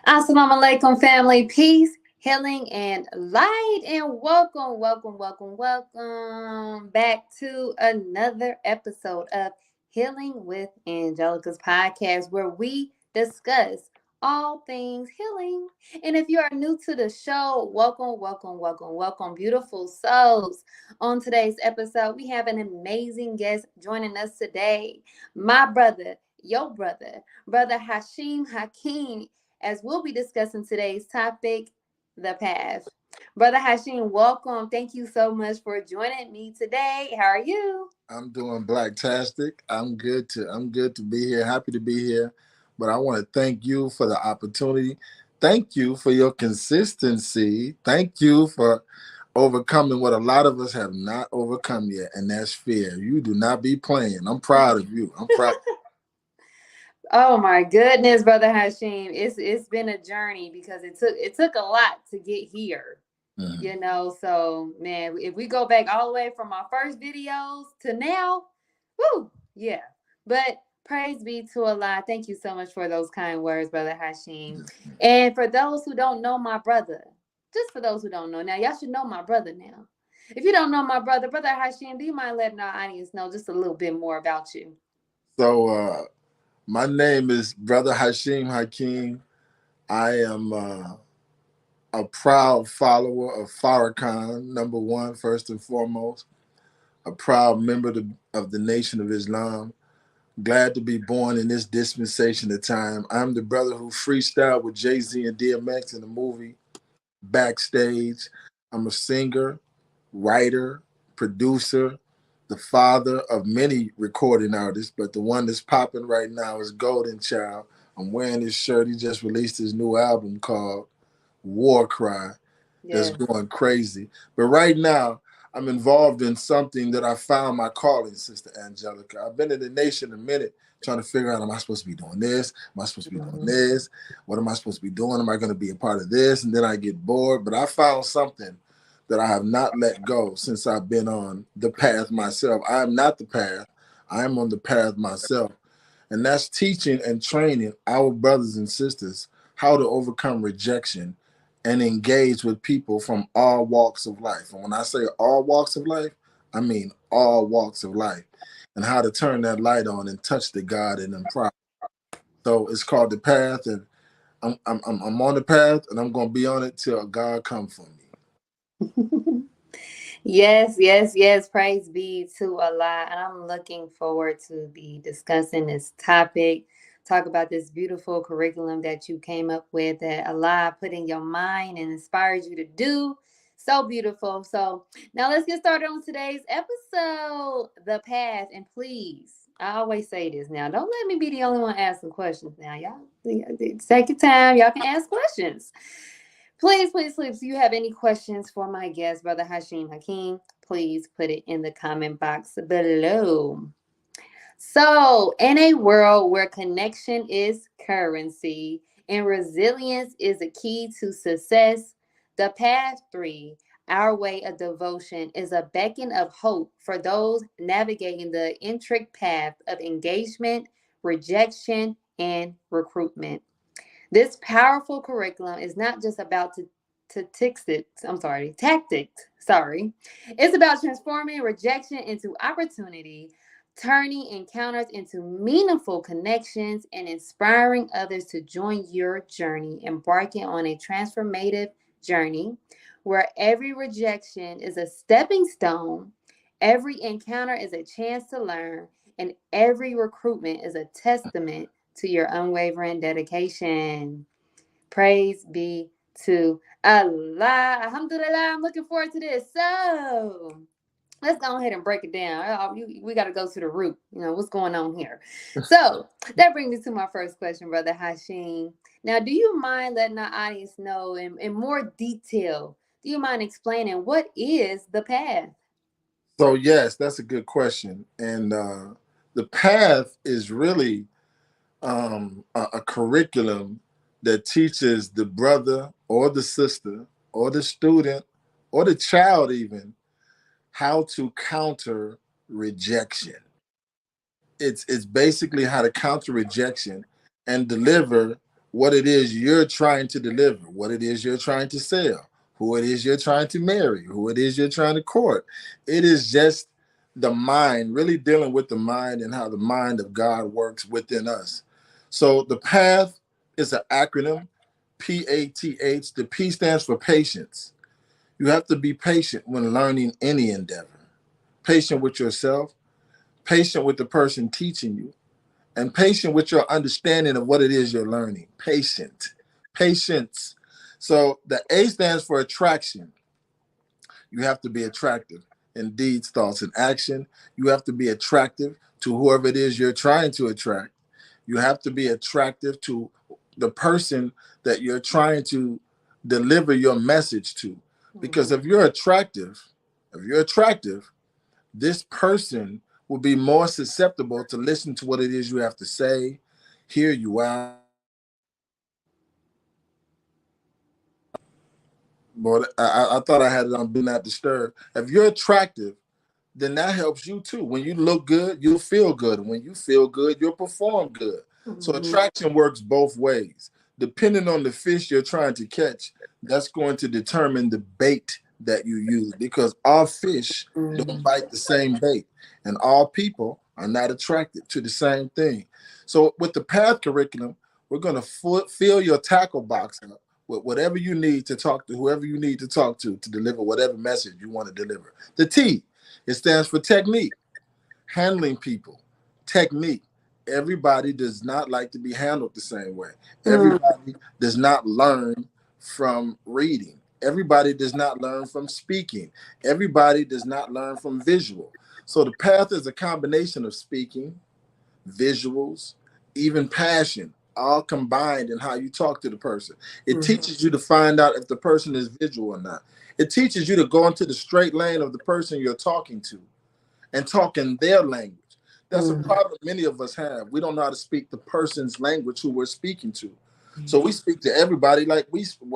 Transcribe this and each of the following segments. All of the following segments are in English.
Assalamu alaikum, family. Peace, healing, and light. And welcome back to another episode of Healing with Angelica's podcast, where we discuss all things healing. And if you are new to the show, welcome, beautiful souls. On today's episode, we have an amazing guest joining us today. My brother, your brother, Brother Hashim Hakim, as we'll be discussing today's topic, the path. Brother Hashim, welcome. Thank you so much for joining me today. How are you? I'm doing blacktastic. I'm good to be here. Happy to be here. But I want to thank you for the opportunity. Thank you for your consistency. Thank you for overcoming what a lot of us have not overcome yet, and that's fear. You do not be playing. I'm proud of you. I'm proud. Oh my goodness, Brother Hashim. It's been a journey because it took a lot to get here. Mhm. So man, if we go back all the way from our first videos to now, whoo, yeah. But praise be to Allah. Thank you so much for those kind words, Brother Hashim. And for those who don't know my brother, just for those who don't know, now y'all should know my brother now. If you don't know my brother, Brother Hashim, do you mind letting our audience know just a little bit more about you? So, my name is Brother Hashim Hakim. I am a proud follower of Farrakhan, number one, first and foremost. A proud member of the Nation of Islam. Glad to be born in this dispensation of time. I'm the brother who freestyled with Jay Z and DMX in the movie Backstage. I'm a singer, writer, producer, the father of many recording artists, but the one that's popping right now is Golden Child. I'm wearing his shirt. He just released his new album called War Cry that's Yes. going crazy. But right now, I'm involved in something that I found my calling, Sister Angelica. I've been in the nation a minute trying to figure out, am I supposed to be doing this? Am I supposed to be doing Mhm. this? What am I supposed to be doing? Am I going to be a part of this? And then I get bored. But I found something that I have not let go since I've been on the path myself. I am not the path. I am on the path myself. And that's teaching and training our brothers and sisters how to overcome rejection and engage with people from all walks of life. And when I say all walks of life, I mean all walks of life, and how to turn that light on and touch the God in them. So it's called the path, and I'm on the path, and I'm gonna be on it till God come for me. Yes. Praise be to Allah. And I'm looking forward to be discussing this topic. Talk about this beautiful curriculum that you came up with that Allah put in your mind and inspired you to do. So beautiful. So now let's get started on today's episode, The Path. And please, I always say this now. Don't let me be the only one asking questions now. Y'all take your time. Y'all can ask questions. Please, if you have any questions for my guest, Brother Hashim Hakim, please put it in the comment box below. So, in a world where connection is currency and resilience is a key to success, the path three, our way of devotion, is a beacon of hope for those navigating the intricate path of engagement, rejection, and recruitment. This powerful curriculum is not just about tactics. Sorry. It's about transforming rejection into opportunity, turning encounters into meaningful connections, and inspiring others to join your journey, embarking on a transformative journey where every rejection is a stepping stone, every encounter is a chance to learn, and every recruitment is a testament to your unwavering dedication. Praise be to Allah. Alhamdulillah. I'm looking forward to this. So let's go ahead and break it down. We got to go to the root. What's going on here. So that brings me to my first question, Brother Hashim. Now, do you mind letting our audience know in more detail? Do you mind explaining what is the path? So yes, that's a good question. And the path is really a curriculum that teaches the brother or the sister or the student or the child even how to counter rejection. It's basically how to counter rejection and deliver what it is you're trying to deliver, what it is you're trying to sell, who it is you're trying to marry, who it is you're trying to court. It is just the mind, really dealing with the mind and how the mind of God works within us. So the path is an acronym, PATH. The P stands for patience. You have to be patient when learning any endeavor. Patient with yourself, patient with the person teaching you, and patient with your understanding of what it is you're learning. Patience. So the A stands for attraction. You have to be attractive in deeds, thoughts, and action. You have to be attractive to whoever it is you're trying to attract. You have to be attractive to the person that you're trying to deliver your message to. Because if you're attractive, this person will be more susceptible to listen to what it is you have to say, hear you out. But I thought I had it on Do Not Disturb. If you're attractive, then that helps you too. When you look good, you'll feel good. And when you feel good, you'll perform good. So attraction works both ways. Depending on the fish you're trying to catch, that's going to determine the bait that you use, because all fish don't bite the same bait, and all people are not attracted to the same thing. So with the path curriculum, we're going to fill your tackle box up with whatever you need to talk to whoever you need to talk to deliver whatever message you want to deliver. The T, it stands for technique, handling people, technique. Everybody does not like to be handled the same way. Everybody does not learn from reading. Everybody does not learn from speaking. Everybody does not learn from visual. So the path is a combination of speaking, visuals, even passion, all combined in how you talk to the person. It teaches you to find out if the person is visual or not. It teaches you to go into the straight lane of the person you're talking to and talk in their language. That's a problem many of us have. We don't know how to speak the person's language who we're speaking to. So we speak to everybody like we speak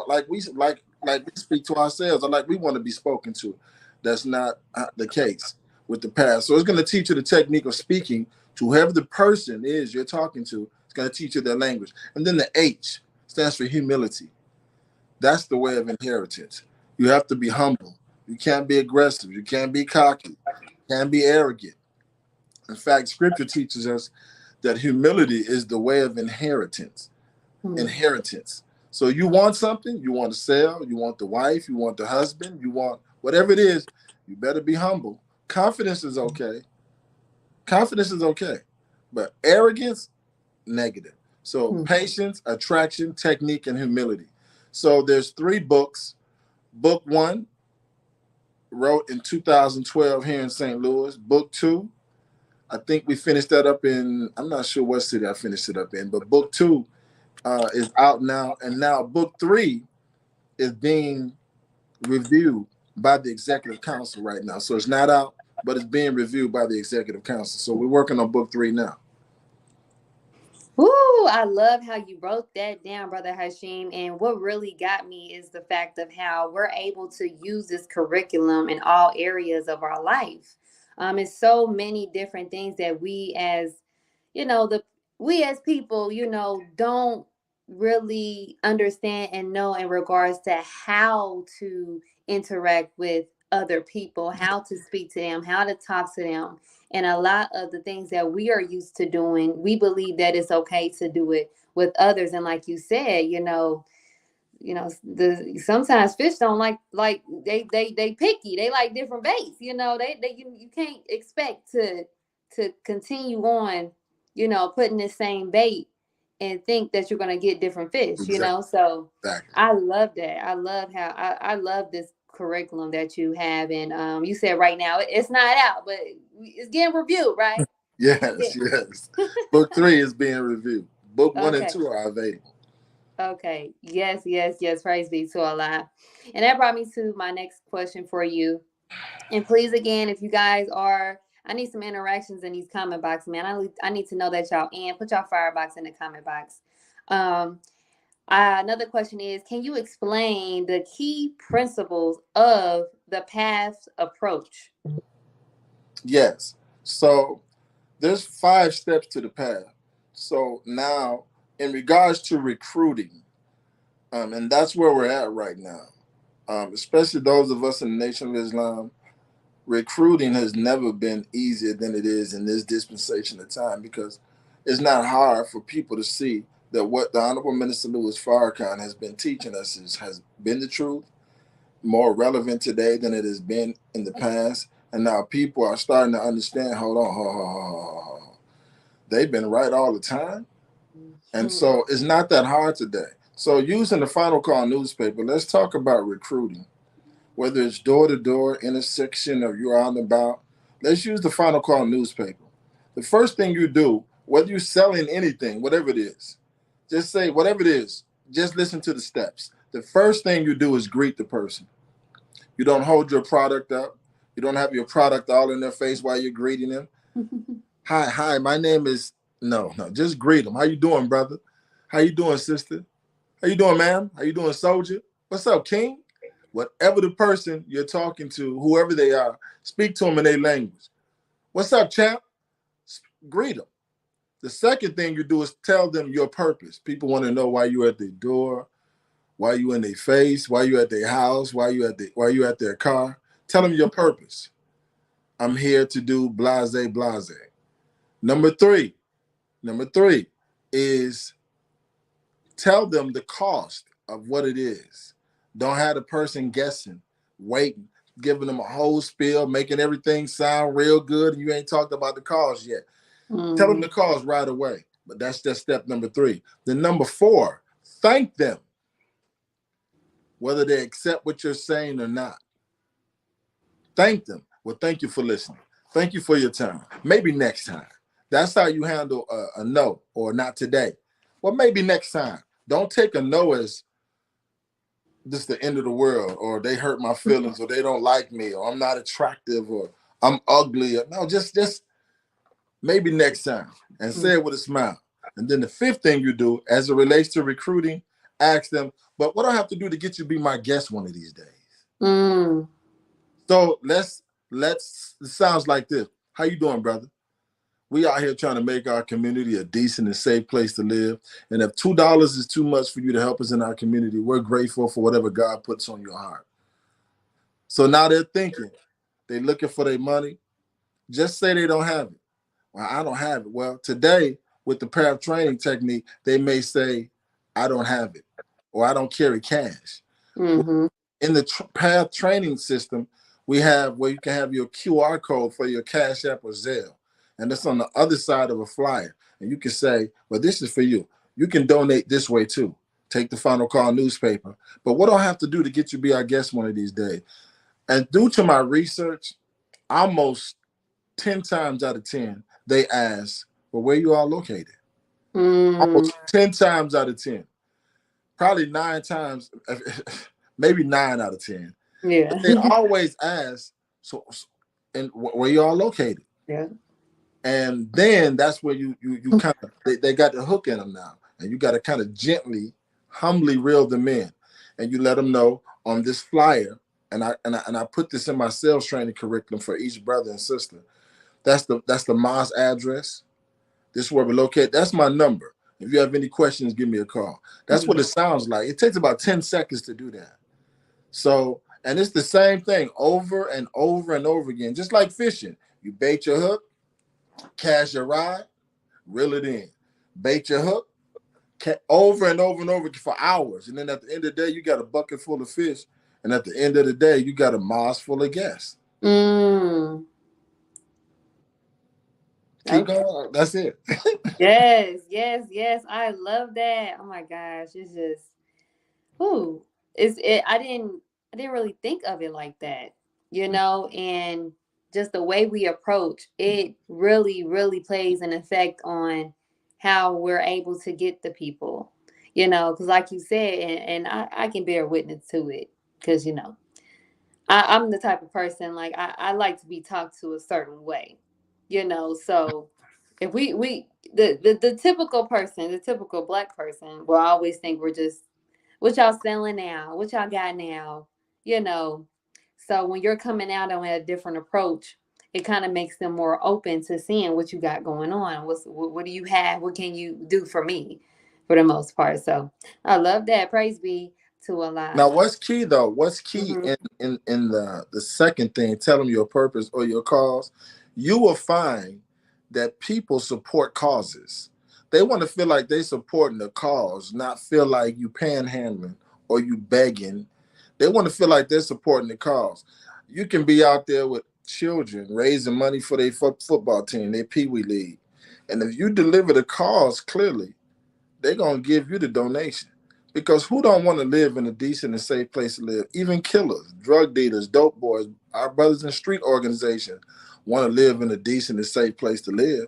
to ourselves, or like we want to be spoken to. That's not the case with the past. So it's going to teach you the technique of speaking to whoever the person is you're talking to. It's going to teach you their language. And then the H stands for humility. That's the way of inheritance. You have to be humble. You can't be aggressive. You can't be cocky. You can't be arrogant. In fact, scripture teaches us that humility is the way of inheritance. Inheritance. So you want something, you want to sell, you want the wife, you want the husband, you want whatever it is, you better be humble. Confidence is okay. Confidence is okay. But arrogance, negative. So patience, attraction, technique, and humility. So there's 3 books. Book 1, wrote in 2012 here in St. Louis. Book 2, I think we finished that up in, I'm not sure what city I finished it up in, but book 2 is out now. And now book 3 is being reviewed by the executive council right now. So it's not out, but it's being reviewed by the executive council. So we're working on book 3 now. Ooh, I love how you wrote that down, Brother Hashim. And what really got me is the fact of how we're able to use this curriculum in all areas of our life. It's so many different things that we as, the we as people, don't really understand and know in regards to how to interact with other people, how to speak to them, how to talk to them. And a lot of the things that we are used to doing, we believe that it's okay to do it with others. And like you said, the sometimes fish don't they picky. They like different baits. You can't expect to continue on, putting the same bait and think that you're gonna get different fish. Exactly. So Exactly. I love that. I love how I love this curriculum that you have, and you said right now it's not out, but it's getting reviewed, right? Yeah. Yes. Book 3 is being reviewed. Book 1 and Okay. 2 are available. Okay. Yes, yes, yes. Praise be to Allah. And that brought me to my next question for you. And please, again, if you guys are, I need some interactions in these comment box, man. I need to know that y'all in. Put y'all firebox in the comment box. Um, Another question is, can you explain the key principles of the path approach? Yes. So there's 5 steps to the path. So now in regards to recruiting, and that's where we're at right now, especially those of us in the Nation of Islam, recruiting has never been easier than it is in this dispensation of time, because it's not hard for people to see that what the Honorable Minister Louis Farrakhan has been teaching us has been the truth, more relevant today than it has been in the past. And now people are starting to understand, hold on, hold. They've been right all the time. And so it's not that hard today. So using the Final Call newspaper, let's talk about recruiting. Whether it's door to door, intersection, or you're out and about, let's use the Final Call newspaper. The first thing you do, whether you're selling anything, whatever it is, just say, whatever it is, just listen to the steps. The first thing you do is greet the person. You don't hold your product up. You don't have your product all in their face while you're greeting them. Hi, my name is, no, just greet them. How you doing, brother? How you doing, sister? How you doing, ma'am? How you doing, soldier? What's up, king? Whatever the person you're talking to, whoever they are, speak to them in their language. What's up, champ? Greet them. The second thing you do is tell them your purpose. People want to know why you at their door, why you in their face, why you at their house, why you at their car. Tell them your purpose. I'm here to do blase, blase. Number three is tell them the cost of what it is. Don't have the person guessing, waiting, giving them a whole spiel, making everything sound real good, and you ain't talked about the cost yet. Tell them the cost right away. But that's just step number 3. Then number 4, thank them, whether they accept what you're saying or not. Thank them. Well, thank you for listening. Thank you for your time. Maybe next time. That's how you handle a no or not today. Well, maybe next time. Don't take a no as this the end of the world, or they hurt my feelings, or they don't like me, or I'm not attractive, or I'm ugly. No, just maybe next time, and say it with a smile. And then the 5th thing you do as it relates to recruiting, ask them, but what do I have to do to get you to be my guest one of these days? So let's it sounds like this. How you doing, brother? We out here trying to make our community a decent and safe place to live. And if $2 is too much for you to help us in our community, we're grateful for whatever God puts on your heart. So now they're thinking, they're looking for their money. Just say they don't have it. Well, I don't have it. Well, today with the path training technique, they may say, I don't have it, or I don't carry cash. In the path training system, we have where you can have your QR code for your Cash App or Zelle. And that's on the other side of a flyer. And you can say, well, this is for you. You can donate this way too. Take the Final Call newspaper. But what do I have to do to get you to be our guest one of these days? And due to my research, almost 10 times out of 10, they ask, well, where you all located? Almost 10 times out of 10. Probably 9 times, maybe 9 out of 10. Yeah. But they always ask, so and where you all located? Yeah. And then that's where you kind of they got the hook in them now, and you got to kind of gently, humbly reel them in, and you let them know on this flyer. And I put this in my sales training curriculum for each brother and sister. That's the mosque address. This is where we're located. That's my number. If you have any questions, give me a call. That's what it sounds like. It takes about 10 seconds to do that. So, and it's the same thing over and over and over again, just like fishing. You bait your hook, cast your rod, reel it in. Bait your hook, over and over and over for hours. And then at the end of the day, you got a bucket full of fish. And at the end of the day, you got a mosque full of guests. Keep going. That's it. Yes. I love that. Oh my gosh. It's just, I didn't really think of it like that, and just the way we approach it really, really plays an effect on how we're able to get the people, because like you said, and I can bear witness to it, because, I'm the type of person, like, I like to be talked to a certain way, so if the typical person, the typical Black person will always think we're just, what y'all selling now? What y'all got now? So when you're coming out on a different approach, it kind of makes them more open to seeing what you got going on. What do you have? What can you do for me? for the most part. So I love that. Praise be to Allah. Now, what's key though? What's key Mm-hmm. in the second thing? Tell them your purpose or your cause. You will find that people support causes. They want to feel like they supporting the cause, not feel like you panhandling or you begging. They want to feel like they're supporting the cause. You can be out there with children raising money for their football team, their pee wee league, and if you deliver the cause clearly, they're gonna give you the donation. Because who don't want to live in a decent and safe place to live? Even killers, drug dealers, dope boys, our brothers in street organizations want to live in a decent and safe place to live.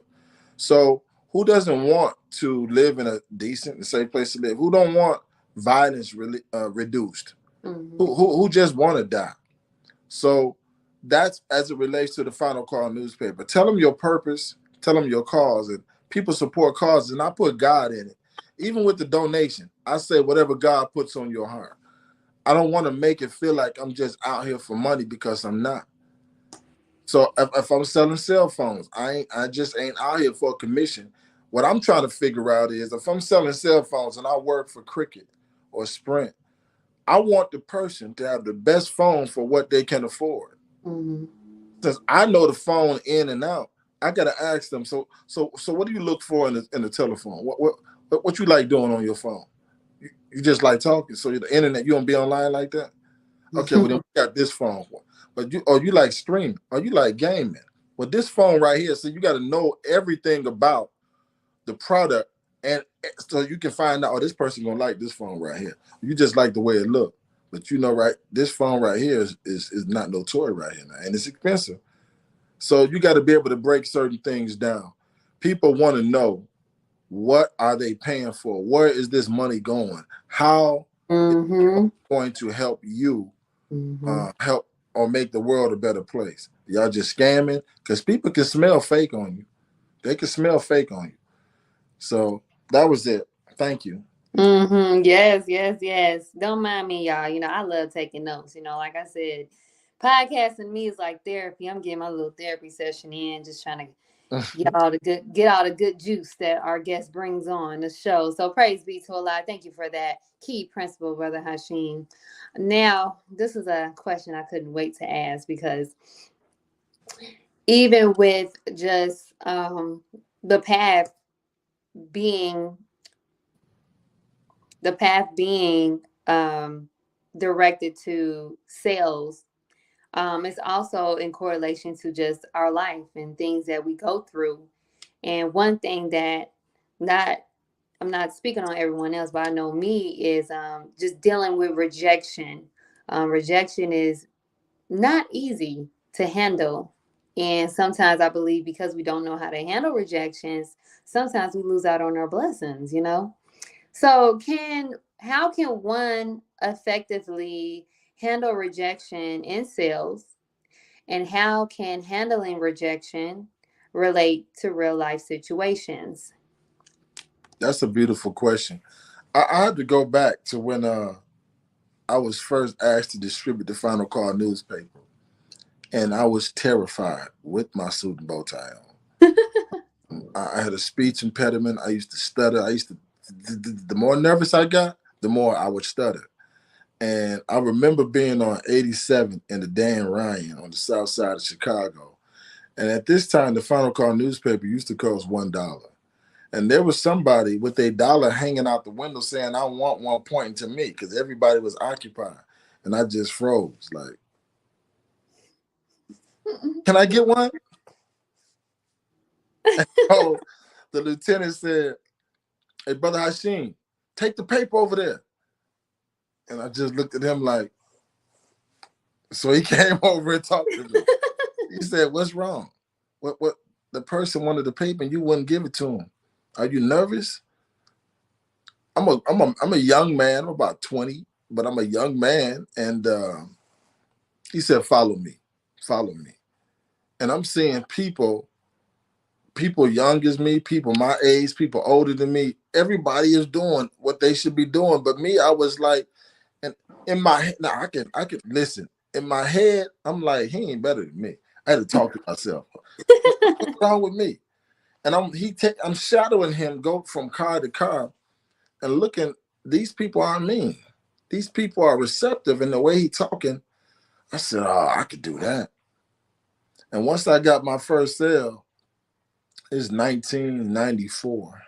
So who doesn't want to live in a decent and safe place to live? Who don't want violence reduced? Mm-hmm. Who just want to die? So that's as it relates to the Final Call newspaper. Tell them your purpose, tell them your cause, and people support causes, and I put God in it. Even with the donation, I say whatever God puts on your heart. I don't want to make it feel like I'm just out here for money because I'm not. So if I'm selling cell phones, I just ain't out here for a commission. What I'm trying to figure out is if I'm selling cell phones and I work for Cricket or Sprint, I want the person to have the best phone for what they can afford. Mm-hmm. Since I know the phone in and out, I gotta ask them. So what do you look for in the telephone? What you like doing on your phone? You just like talking. So the internet, you don't be online like that. Okay, well then we got this phone. But you like streaming, or you like gaming. Well, this phone right here, so you got to know everything about the product, and so you can find out, oh, this person gonna like this phone right here. You just like the way it look, but you know, right, this phone right here is not no toy right here now, and it's expensive. So you got to be able to break certain things down. People want to know, what are they paying for? Where is this money going? How is it Mm-hmm. going to help you Mm-hmm. help or make the world a better place? Y'all just scamming? Because people can smell fake on you. They can smell fake on you. So that was it. Thank you. Mm-hmm. Yes, yes, yes. Don't mind me, y'all. You know, I love taking notes. You know, like I said, podcasting me is like therapy. I'm getting my little therapy session in, just trying to get all the good juice that our guest brings on the show. So praise be to Allah. Thank you for that key principle, Brother Hashim. Now, this is a question I couldn't wait to ask because even with just the path being the path being directed to sales, it's also in correlation to just our life and things that we go through. And one thing that not I'm not speaking on everyone else, but I know me is just dealing with rejection. Rejection is not easy to handle. And sometimes I believe because we don't know how to handle rejections, sometimes we lose out on our blessings, you know? So, how can one effectively handle rejection in sales, and how can handling rejection relate to real life situations? That's a beautiful question. I had to go back to when I was first asked to distribute the Final Call newspaper, and I was terrified with my suit and bow tie on. I had a speech impediment. I used to stutter. The more nervous I got, the more I would stutter. And I remember being on 87 in the Dan Ryan on the south side of Chicago. And at this time, the Final Call newspaper used to cost $1. And there was somebody with a dollar hanging out the window saying, I want one, pointing to me, because everybody was occupied. And I just froze. Like, can I get one? Oh, the lieutenant said, hey, Brother Hashim, take the paper over there. And I just looked at him like, so he came over and talked to me. He said, what's wrong? What the person wanted the paper and you wouldn't give it to him. Are you nervous? I'm a young man. I'm about 20, but I'm a young man. And he said, follow me. Follow me. And I'm seeing people young as me, people my age, people older than me. Everybody is doing what they should be doing. But me, I was like, and in my head, now I can listen. In my head, I'm like, he ain't better than me. I had to talk to myself. What's wrong with me? And I'm shadowing him go from car to car. and looking, these people aren't mean. These people are receptive in the way he talking. I said, oh, I could do that. And once I got my first sale, it's 1994.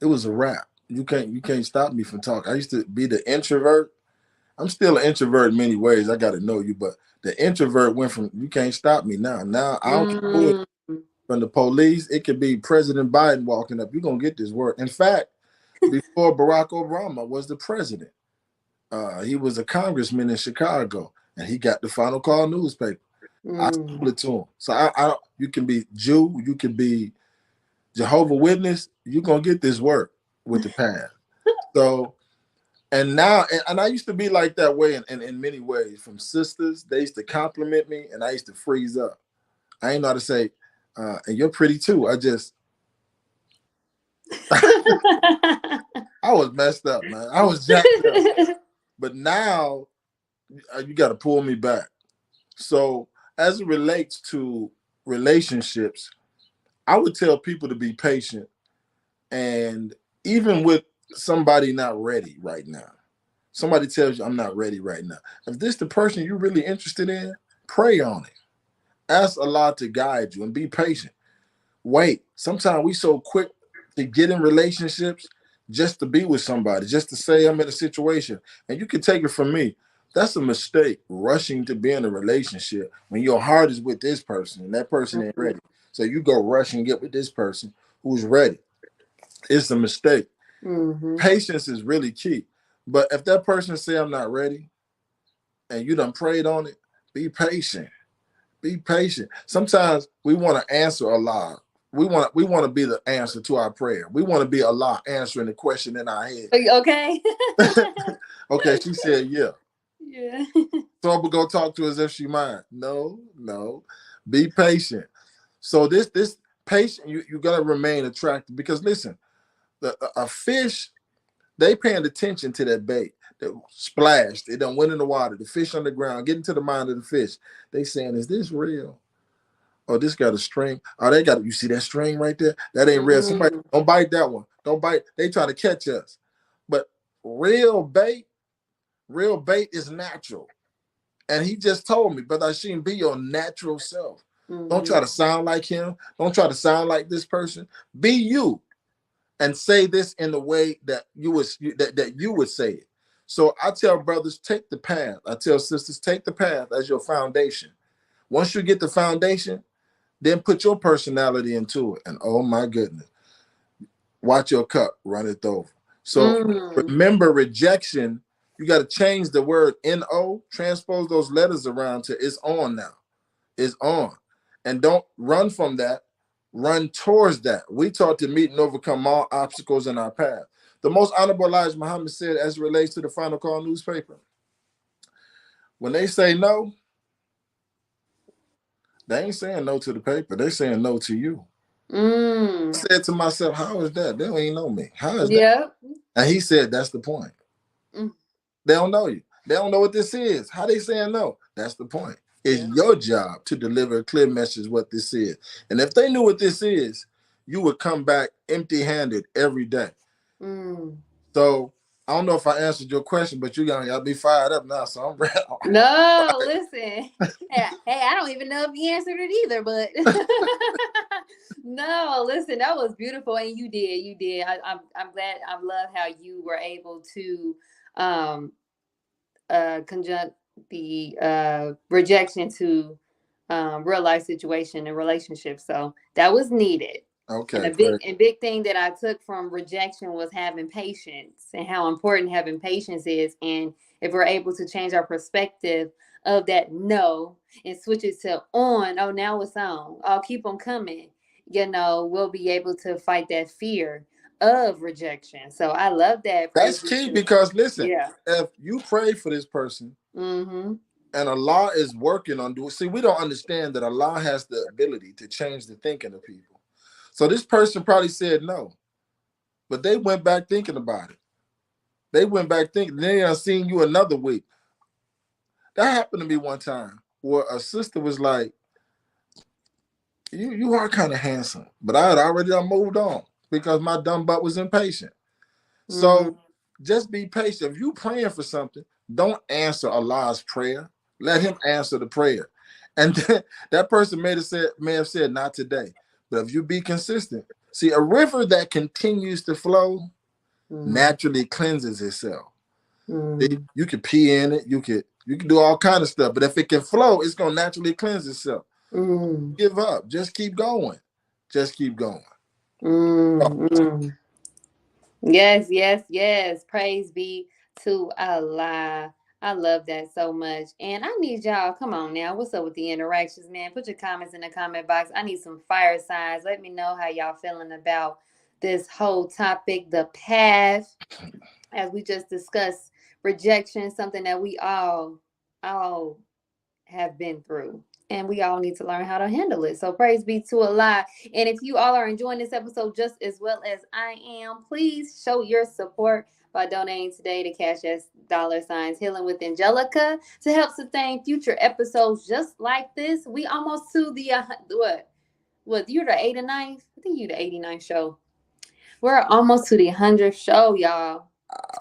It was a wrap. You can't stop me from talking. I used to be the introvert. I'm still an introvert in many ways. I got to know you, but the introvert went from you can't stop me now. Now I don't care who it is, Mm. from the police. It could be President Biden walking up. You're gonna get this word. In fact, before Barack Obama was the president, he was a congressman in Chicago, and he got the Final Call newspaper. I Mm. sold it to him. So I don't. You can be Jew. You can be Jehovah Witness. You're gonna get this work with the past. So and now, and I used to be like that way in many ways. From sisters, they used to compliment me, and I used to freeze up. I ain't know how to say, and you're pretty too. I was messed up, man. I was jacked up. But now, you got to pull me back. So, as it relates to relationships, I would tell people to be patient, and even with somebody not ready right now. Somebody tells you I'm not ready right now. If this the person you're really interested in, pray on it. Ask Allah to guide you and be patient. Wait. Sometimes we so quick to get in relationships just to be with somebody, just to say I'm in a situation. And you can take it from me. That's a mistake, rushing to be in a relationship when your heart is with this person and that person ain't ready. So you go rush and get with this person who's ready. It's a mistake. Mm-hmm. Patience is really key. But if that person say I'm not ready and you done prayed on it, be patient. Be patient. Sometimes we want to answer Allah. We want to be the answer to our prayer. We want to be Allah answering the question in our head. Okay. Okay, she said yeah. Yeah. So I'm gonna talk to her as if she mine. No, no. Be patient. So this patient, you gotta remain attractive because listen, a fish, they paying attention to that bait. That splashed, it done went in the water, the fish on the ground, getting to the mind of the fish. They saying, is this real? Oh, this got a string. Oh, they got, you see that string right there? That ain't real. Somebody, Mm. don't bite that one. Don't bite. They trying to catch us. But real bait, real bait is natural. And he just told me, but I shouldn't be your natural self. Don't Mm-hmm. try to sound like him. Don't try to sound like this person. Be you and say this in the way that that you would say it. So I tell brothers, take the path. I tell sisters, take the path as your foundation. Once you get the foundation, then put your personality into it. And oh my goodness, watch your cup runneth over. So Mm. remember rejection, you got to change the word N-O, transpose those letters around to it's on now. It's on. And don't run from that. Run towards that. We taught to meet and overcome all obstacles in our path. The most honorable Elijah Muhammad said, as it relates to the Final Call newspaper, when they say no, they ain't saying no to the paper. They saying no to you. I Mm. said to myself, how is that? They don't even know me. How is that? Yep. And he said, that's the point. Mm. They don't know you. They don't know what this is. How they saying no? That's the point. It's Yeah. your job to deliver a clear message what this is. And if they knew what this is, you would come back empty-handed every day. Mm. So I don't know if I answered your question, but you gotta be fired up now. So I'm ready. No, listen. Hey, I don't even know if you answered it either, but no, listen, that was beautiful, and you did. I'm glad. I love how you were able to um conjunct the rejection to real life situation and relationship. So that was needed. And Okay, a big great. and big thing that I took from rejection was having patience and how important having patience is. And if we're able to change our perspective of that no and switch it to on, oh now it's on. I'll keep on coming. We'll be able to fight that fear of rejection. So I love that. Praise That's be key to because listen, yeah. if you pray for this person Mm-hmm. and Allah is working on doing, see, we don't understand that Allah has the ability to change the thinking of people. So this person probably said no, but they went back thinking about it. They went back thinking. They done seen you another week. That happened to me one time where a sister was like, you are kind of handsome, but I had already done moved on. because my dumb butt was impatient. Mm, So just be patient. If you praying for something, don't answer Allah's prayer. Let him answer the prayer. And then that person may have said not today. But if you be consistent, see, a river that continues to flow mm, naturally cleanses itself. See, mm, you can pee in it, you can do all kind of stuff. But if it can flow, it's gonna naturally cleanse itself. mm, Give up. Just keep going. Just keep going. mm, mm. Yes, yes, yes. Praise be to Allah. I love that so much. And I need y'all, come on now. What's up with the interactions, man? Put your comments in the comment box. I need some fire signs. Let me know how y'all feeling about this whole topic, the path, as we just discussed, rejection, something that we all have been through. And we all need to learn how to handle it. So praise be to Allah. And if you all are enjoying this episode just as well as I am, please show your support by donating today to Cash S $ Healing with Angelica to help sustain future episodes just like this. We almost to the what you're the 89th? I think you're the 89th show. We're almost to the 100th show, y'all.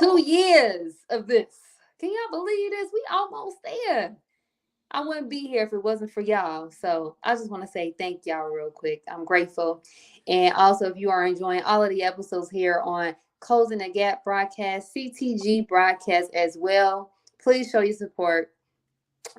2 years of this. Can y'all believe this? We almost there. I wouldn't be here if it wasn't for y'all. So I just want to say thank y'all real quick. I'm grateful. And also, if you are enjoying all of the episodes here on Closing the Gap broadcast, CTG broadcast as well, please show your support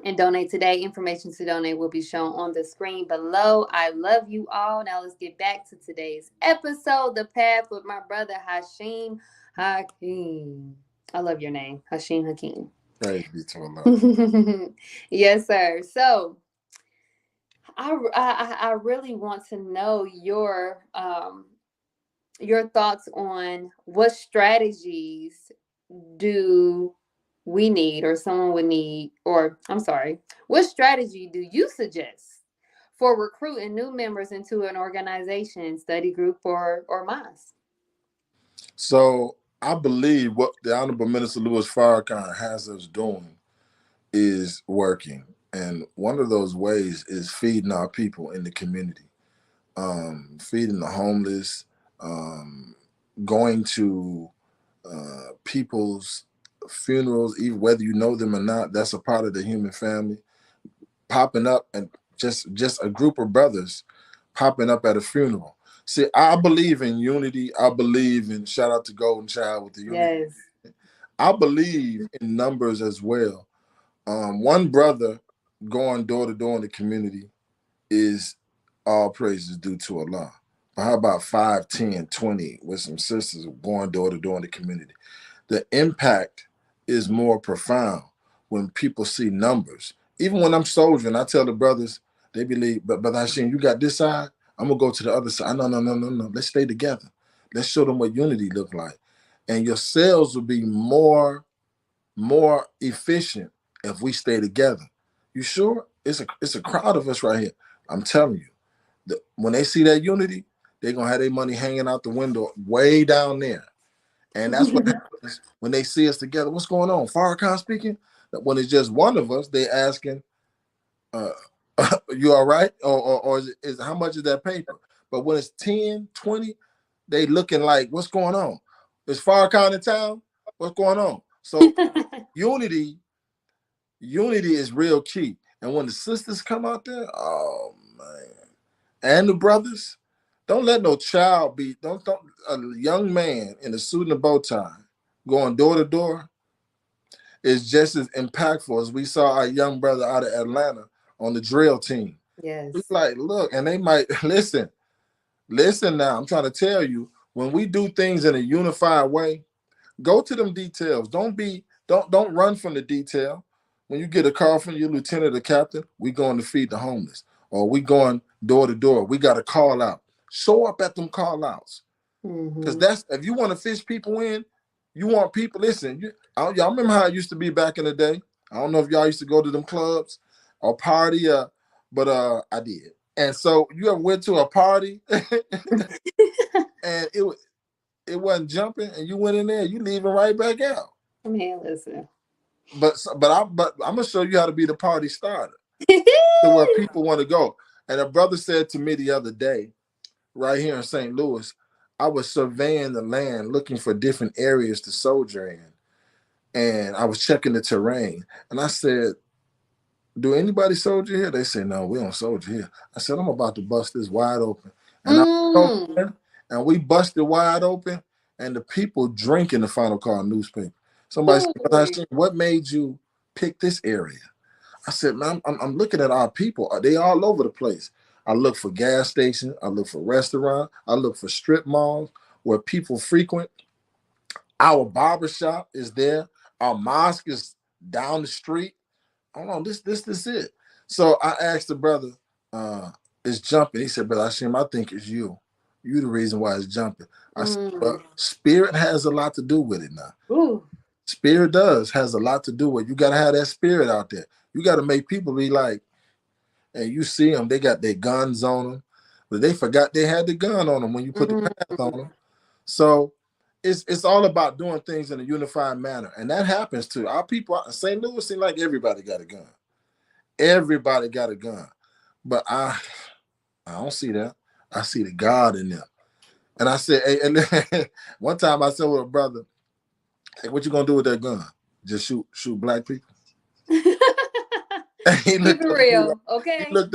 and donate today. Information to donate will be shown on the screen below. I love you all. Now let's get back to today's episode, The Path with my brother Hashim Hakim. I love your name, Hashim Hakim. Praise be to Allah. Yes, sir. So I really want to know your thoughts on what strategies do we need or someone would need, or I'm sorry, what strategy do you suggest for recruiting new members into an organization, study group, or mosque? So I believe what the Honorable Minister Louis Farrakhan has us doing is working. And one of those ways is feeding our people in the community, feeding the homeless, um, going to people's funerals, even whether you know them or not. That's a part of the human family. Popping up and just a group of brothers popping up at a funeral. See, I believe in unity. I believe in shout out to Golden Child with the unity. Yes. I believe in numbers as well. One brother going door to door in the community is all praises due to Allah. But how about 5, 10, 20 with some sisters going door to door in the community? The impact is more profound when people see numbers. Even when I'm soldiering, I tell the brothers, they believe, but Brother Hashim, you got this side, I'm gonna go to the other side. No, no, no, no, no. Let's stay together. Let's show them what unity look like. And your sales will be more efficient if we stay together. You sure? It's a crowd of us right here. I'm telling you. When they see that unity, they're gonna have their money hanging out the window way down there. And that's what happens when they see us together. What's going on? Farrakhan speaking? When it's just one of us, they asking, uh, you all right? Or is how much is that paper? But when it's 10, 20, they looking like, what's going on? Is Farrakhan in town? What's going on? So unity is real key. And when the sisters come out there, oh man. And the brothers, don't let no child be, don't a young man in a suit and a bow tie going door to door is just as impactful as we saw our young brother out of Atlanta on the drill team. He's Yes. like, look, and they might listen now. I'm trying to tell you, when we do things in a unified way, go to them details. Don't run from the detail. When you get a call from your lieutenant or captain, we going to feed the homeless, or we going door to door. We got a call out. Show up at them call outs. Because Mm-hmm. that's if you want to fish people in, you want people. Listen, y'all remember how it used to be back in the day? I don't know if y'all used to go to them clubs or party, but I did. And so you ever went to a party and it wasn't jumping, and you went in there, you leaving right back out. Man, listen. But I'm gonna show you how to be the party starter to where people want to go. And a brother said to me the other day, right here in St. Louis, I was surveying the land, looking for different areas to soldier in, and I was checking the terrain. And I said, "Do anybody soldier here?" They said, "No, we don't soldier here." I said, "I'm about to bust this wide open," and I went over Mm. there, and we busted wide open, and the people drinking the Final Call newspaper. Somebody said, "Brother Ooh. Hashim, what made you pick this area?" I said, "Man, I'm looking at our people. They all over the place. I look for gas stations. I look for restaurants. I look for strip malls where people frequent. Our barber shop is there. Our mosque is down the street. Hold on, this it." So I asked the brother, "It's jumping." He said, "Brother Hashim, I think it's you. You the reason why it's jumping." I said, "Well, Mm. spirit has a lot to do with it now. Ooh. Spirit has a lot to do with it. You got to have that spirit out there. You got to make people be like, and you see them, they got their guns on them, but they forgot they had the gun on them when you put the path on Mm. them. So it's all about doing things in a unified manner, and that happens to our people in St. Louis. Seem like everybody got a gun. Everybody got a gun, but I don't see that. I see the God in them. And I said, hey, and one time I said with a brother, "Hey, what you gonna do with that gun? Just shoot black people?" And he Keep looked it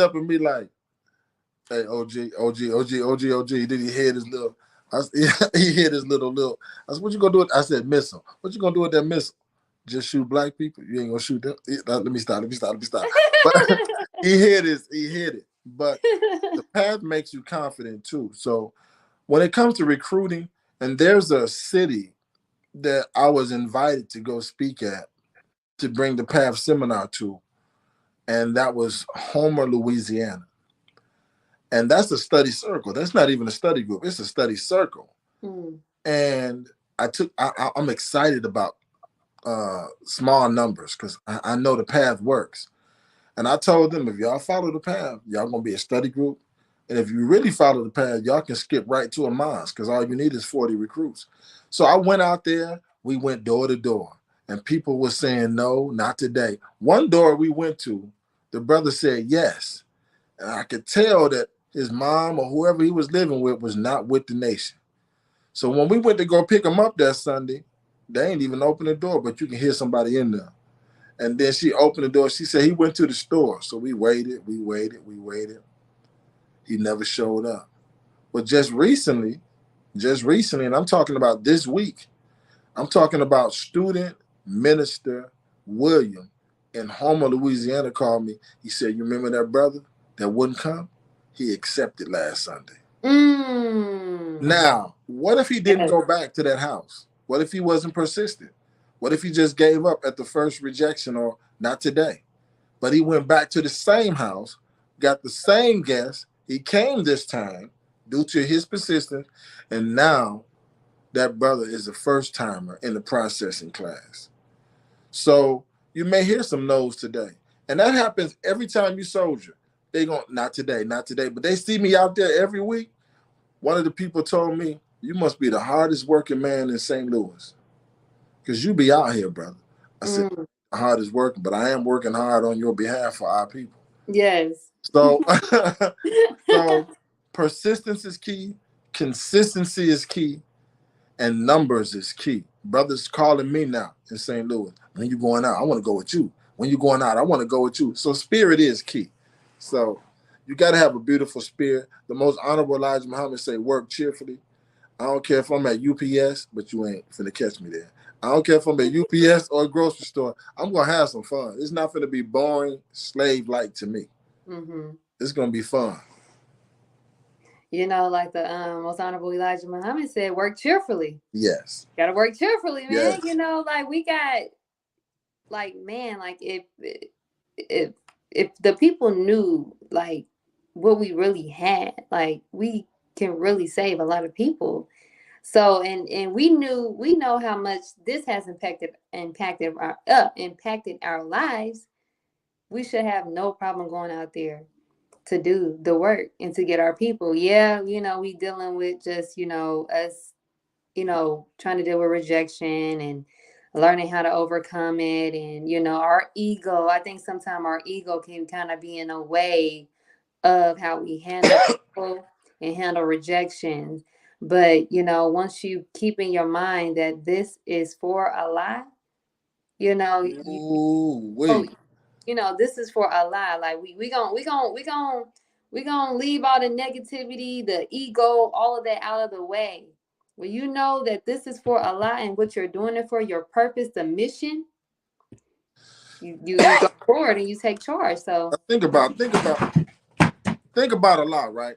up at me like real, okay? "Hey, OG. Then he hit his little. He hit his little. I said, "What you gonna do with?" I said, "Missile. What you gonna do with that missile? Just shoot black people? You ain't gonna shoot them." Let me stop. But he hit it. But the path makes you confident too. So when it comes to recruiting, and there's a city that I was invited to go speak at to bring the path seminar to, and that was Homer, Louisiana. And that's a study circle. That's not even a study group. It's a study circle. Mm. And I'm excited about small numbers because I know the path works. And I told them, if y'all follow the path, y'all gonna be a study group. And if you really follow the path, y'all can skip right to a mosque because all you need is 40 recruits. So I went out there, we went door to door, and people were saying, "No, not today." One door we went to, the brother said yes. And I could tell that his mom or whoever he was living with was not with the nation. So when we went to go pick him up that Sunday, they ain't even open the door, but you can hear somebody in there. And then she opened the door. She said he went to the store. So we waited. He never showed up. But just recently, and I'm talking about this week, I'm talking about student minister William in Homer, Louisiana called me. He said, "You remember that brother that wouldn't come? He accepted last Sunday." Mm. Now, what if he didn't Yes. go back to that house? What if he wasn't persistent? What if he just gave up at the first rejection or not today? But he went back to the same house, got the same guest. He came this time due to his persistence, and now that brother is a first timer in the processing class. So you may hear some no's today. And that happens every time you soldier. They go, not today, not today. But they see me out there every week. One of the people told me, "You must be the hardest working man in St. Louis. Because you be out here, brother." I said, Mm. "The hardest working, but I am working hard on your behalf for our people." Yes. So so persistence is key, consistency is key, and numbers is key. Brothers calling me now in St. Louis. "When you going out, I want to go with you. When you going out, I want to go with you." So spirit is key. So you got to have a beautiful spirit. The most honorable Elijah Muhammad say, "Work cheerfully." I don't care if I'm at UPS, but you ain't finna catch me there. I don't care if I'm at UPS or a grocery store. I'm gonna have some fun. It's not gonna be boring, slave-like to me. Hmm. It's gonna be fun. You know, like the most honorable Elijah Muhammad said, work cheerfully. Yes. Gotta work cheerfully, man. You Yes. know, like we got like man, like if if the people knew like what we really had, like we can really save a lot of people. So and we know how much this has impacted our lives. We should have no problem going out there to do the work and to get our people. Yeah, you know, we dealing with just, you know, us, you know, trying to deal with rejection and learning how to overcome it. And, you know, our ego, I think sometimes our ego can kind of be in a way of how we handle people and handle rejections. But, once you keep in your mind that this is for Allah, you Ooh, oh, wait. this is for Allah. Like we gonna leave all the negativity, the ego, all of that out of the way. When you know that this is for Allah and what you're doing it for, your purpose, the mission, you go forward and you take charge. So Think about Allah, right?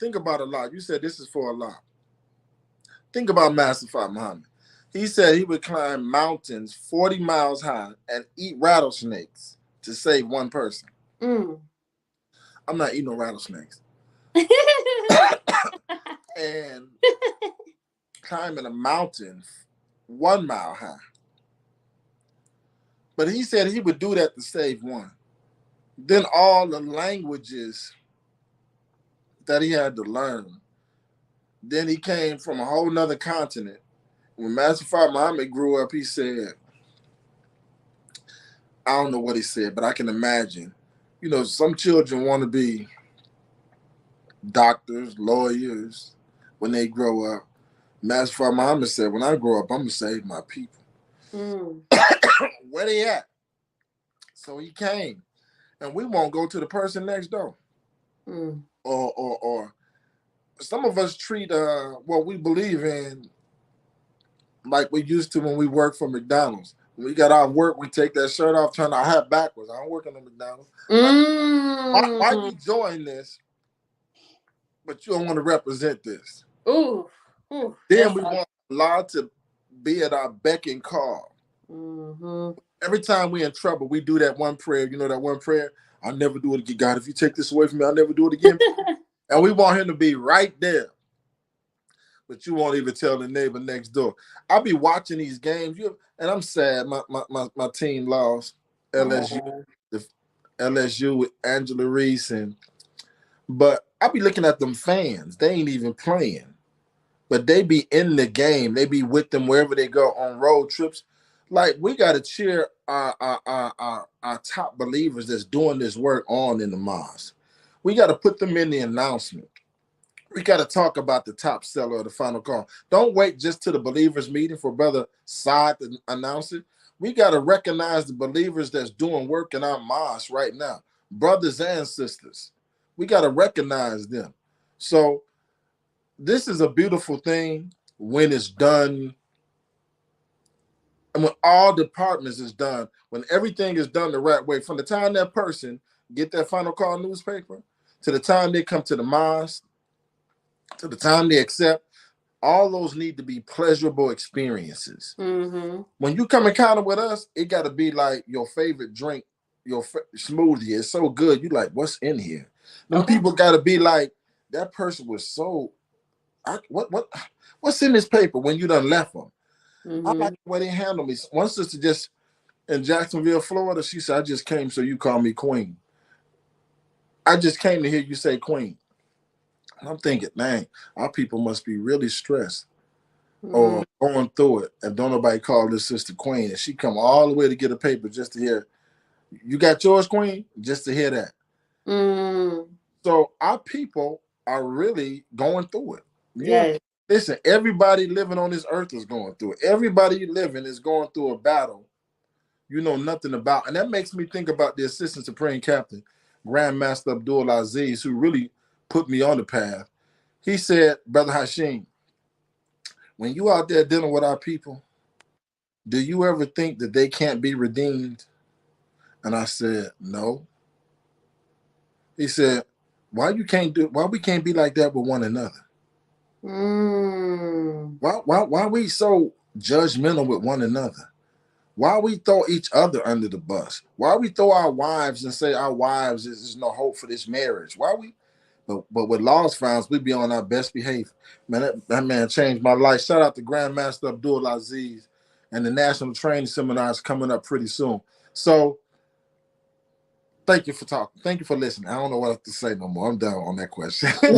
Think about Allah. You said this is for Allah. Think about Master Muhammad. He said he would climb mountains 40 miles high and eat rattlesnakes to save one person. mm. I'm not eating no rattlesnakes. And climbing a mountain 1 mile high. But he said he would do that to save one. Then all the languages that he had to learn. Then he came from a whole nother continent. When Master Muhammad grew up, he said, I don't know what he said, but I can imagine. Some children want to be doctors, lawyers when they grow up. Master Muhammad said, when I grow up, I'm going to save my people. Mm. Where they at? So he came. And we won't go to the person next door. Mm. Or some of us treat what we believe in like we used to when we worked for McDonald's. When we got off work, we take that shirt off, turn our hat backwards. I don't work in the McDonald's. Why you join this, but you don't want to represent this? Ooh. Then we want Allah to be at our beck and call. Mm-hmm. Every time we're in trouble, we do that one prayer. You know that one prayer? I'll never do it again. God, if you take this away from me, I'll never do it again. And we want him to be right there. But you won't even tell the neighbor next door. I'll be watching these games, and I'm sad. My team lost. LSU, the LSU with Angela Reese, but I'll be looking at them fans. They ain't even playing, but they be in the game. They be with them wherever they go on road trips. Like, we got to cheer our top believers that's doing this work on in the mosque. We got to put them in the announcement. We got to talk about the top seller of the final call. Don't wait just to the believers meeting for Brother Saad to announce it. We got to recognize the believers that's doing work in our mosque right now, brothers and sisters. We got to recognize them. So this is a beautiful thing when it's done, and when all departments is done, when everything is done the right way, from the time that person get that final call newspaper to the time they come to the mosque, to the time they accept, all those need to be pleasurable experiences. Mm-hmm. When you come encounter with us, it got to be like your favorite drink, your smoothie. It's so good. You like, what's in here? Them people got to be like, that person was so, what's in this paper when you done left them? Mm-hmm. I like the way they handle me. One sister just in Jacksonville, Florida, she said, I just came so you call me queen. I just came to hear you say queen. And I'm thinking, man, our people must be really stressed or going through it, and don't nobody call this sister queen. And she come all the way to get a paper just to hear, you got yours, queen? Just to hear that. So our people are really going through it. Yes. Listen, everybody living on this earth is going through it. Everybody living is going through a battle you know nothing about. And that makes me think about the Assistant Supreme Captain, Grandmaster Abdul Aziz, who really put me on the path. He said, Brother Hashim, when you out there dealing with our people, do you ever think that they can't be redeemed? And I said, no. He said, why we can't be like that with one another? Why we so judgmental with one another? Why we throw each other under the bus? Why we throw our wives and say our wives is no hope for this marriage? Why we? But with lost founds, we be on our best behavior. Man, that man changed my life. Shout out to Grandmaster Abdul Aziz, and the National Training Seminar is coming up pretty soon. So thank you for talking. Thank you for listening. I don't know what to say no more. I'm done on that question. No.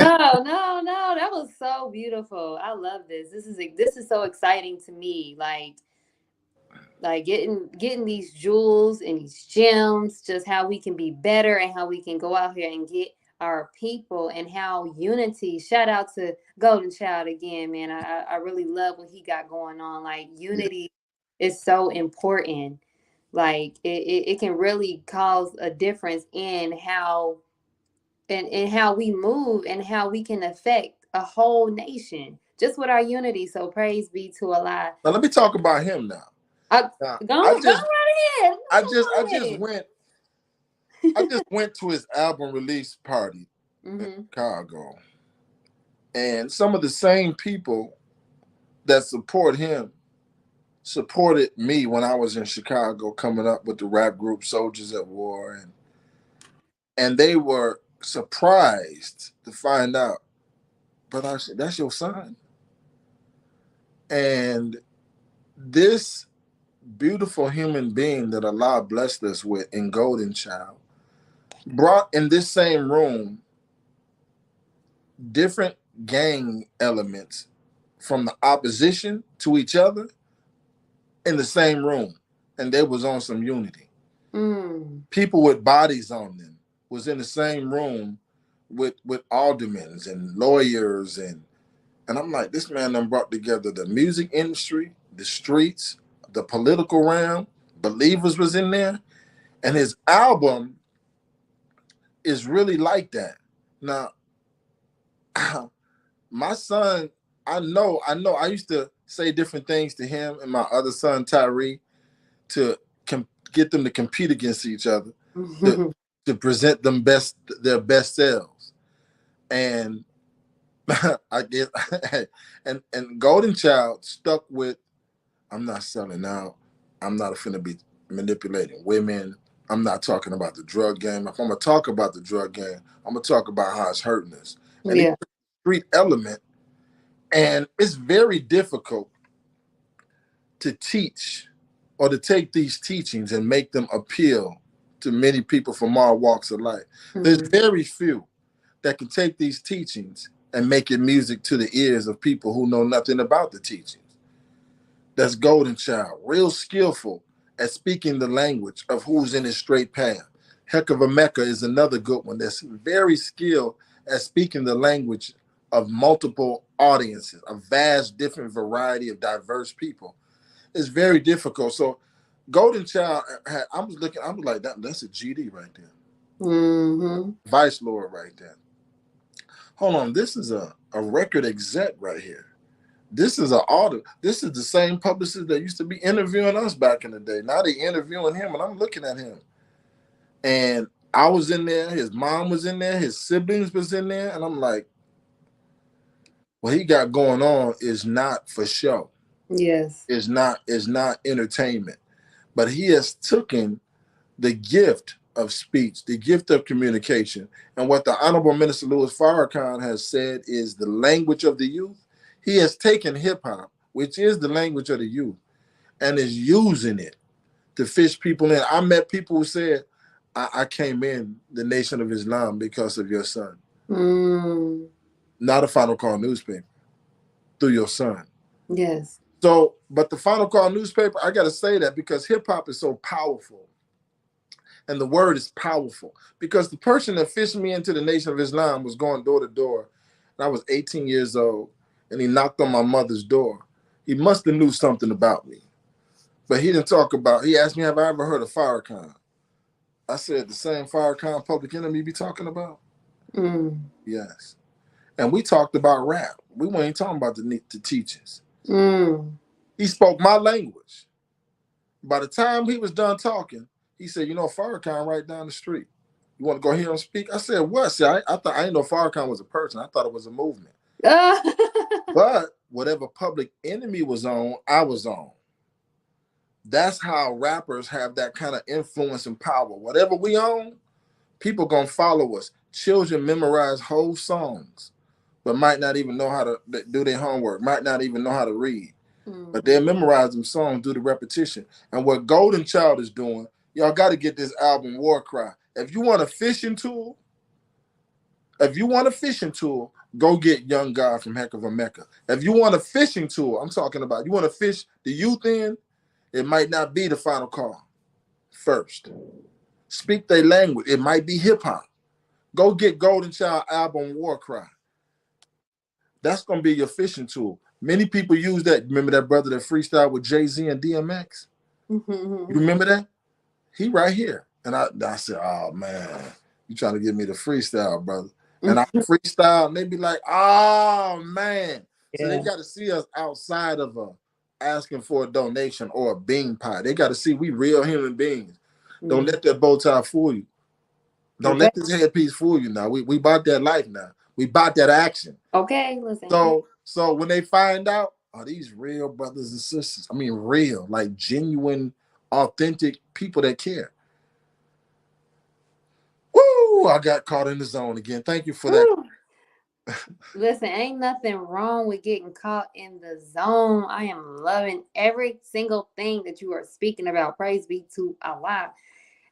That was so beautiful. I love this. This is so exciting to me. Like getting these jewels and these gems, just how we can be better and how we can go out here and get our people and how unity, shout out to Golden Child again, man. I really love what he got going on. Like Yeah. unity is so important. Like it can really cause a difference in how and how we move and how we can affect a whole nation just with our unity. So praise be to Allah. Now let me talk about him now. I, Now go right ahead. I Go just ahead. went to his album release party in Mm-hmm. Chicago, and some of the same people that support him supported me when I was in Chicago coming up with the rap group Soldiers at War, and they were surprised to find out, but I said, that's your son. And this beautiful human being that Allah blessed us with in Golden Child brought in this same room different gang elements from the opposition to each other in the same room, and they was on some unity. People with bodies on them was in the same room with aldermen and lawyers, and I'm like, this man done brought together the music industry, the streets, the political realm. Believers was in there, and his album is really like that. Now, my son, I know, I used to say different things to him and my other son, Tyree, to get them to compete against each other, to present them their best selves. And I guess, and Golden Child stuck with, I'm not selling out. I'm not finna be manipulating women. I'm not talking about the drug game. If I'm gonna talk about the drug game, I'm gonna talk about how it's hurting us. And Yeah. the street element, and it's very difficult to teach or to take these teachings and make them appeal to many people from all walks of life. There's very few that can take these teachings and make it music to the ears of people who know nothing about the teachings. That's Golden Child, real skillful at speaking the language of who's in his straight path. Heck of a Mecca is another good one that's very skilled at speaking the language of multiple audiences, a vast different variety of diverse people. It's very difficult. So Golden Child, I was like, that's a GD right there. Vice Lord right there. Hold on, this is a record exec right here. This is this is the same publicist that used to be interviewing us back in the day. Now they interviewing him, and I'm looking at him. And I was in there, his mom was in there, his siblings was in there, and I'm like, what he got going on is not for show. Yes. It's not entertainment. But he has taken the gift of speech, the gift of communication, and what the Honorable Minister Louis Farrakhan has said is the language of the youth. He has taken hip-hop, which is the language of the youth, and is using it to fish people in. I met people who said, I came in the Nation of Islam because of your son. Not a Final Call newspaper, through your son. Yes. So, but the Final Call newspaper, I got to say that because hip-hop is so powerful. And the word is powerful. Because the person that fished me into the Nation of Islam was going door to door. And I was 18 years old. And he knocked on my mother's door. He must have knew something about me. But he didn't talk about, he asked me, have I ever heard of Farrakhan? I said, the same Farrakhan Public Enemy you be talking about? Yes. And we talked about rap. We weren't talking about the teachers. He spoke my language. By the time he was done talking, he said, you know, Farrakhan right down the street. You want to go hear him speak? I said, what? See, I thought I didn't know Farrakhan was a person. I thought it was a movement. But whatever Public Enemy was on, I was on. That's how rappers have that kind of influence and power. Whatever we own, people gonna follow us. Children memorize whole songs, but might not even know how to do their homework, might not even know how to read. But they'll memorize them songs due to repetition. And what Golden Child is doing, y'all got to get this album, War Cry. If you want a fishing tool, go get Young God from Heck of a Mecca. If you want a fishing tool, I'm talking about, you want to fish the youth in, it might not be the Final Call first. Speak their language. It might be hip hop. Go get Golden Child album War Cry. That's gonna be your fishing tool. Many people use that. Remember that brother that freestyle with Jay Z and DMX? You remember that? He right here. And I said, oh man, you trying to get me the freestyle, brother. And I freestyle, and they be like, oh man. So they got to see us outside of asking for a donation or a bean pie. They got to see we real human beings. Don't let that bow tie fool you. Don't let this headpiece fool you now. We bought that life now. We bought that action. Okay, listen. So when they find out, are these real brothers and sisters? I mean, real, like genuine, authentic people that care. Woo! I got caught in the zone again. Thank you for that. Listen, ain't nothing wrong with getting caught in the zone. I am loving every single thing that you are speaking about. Praise be to Allah.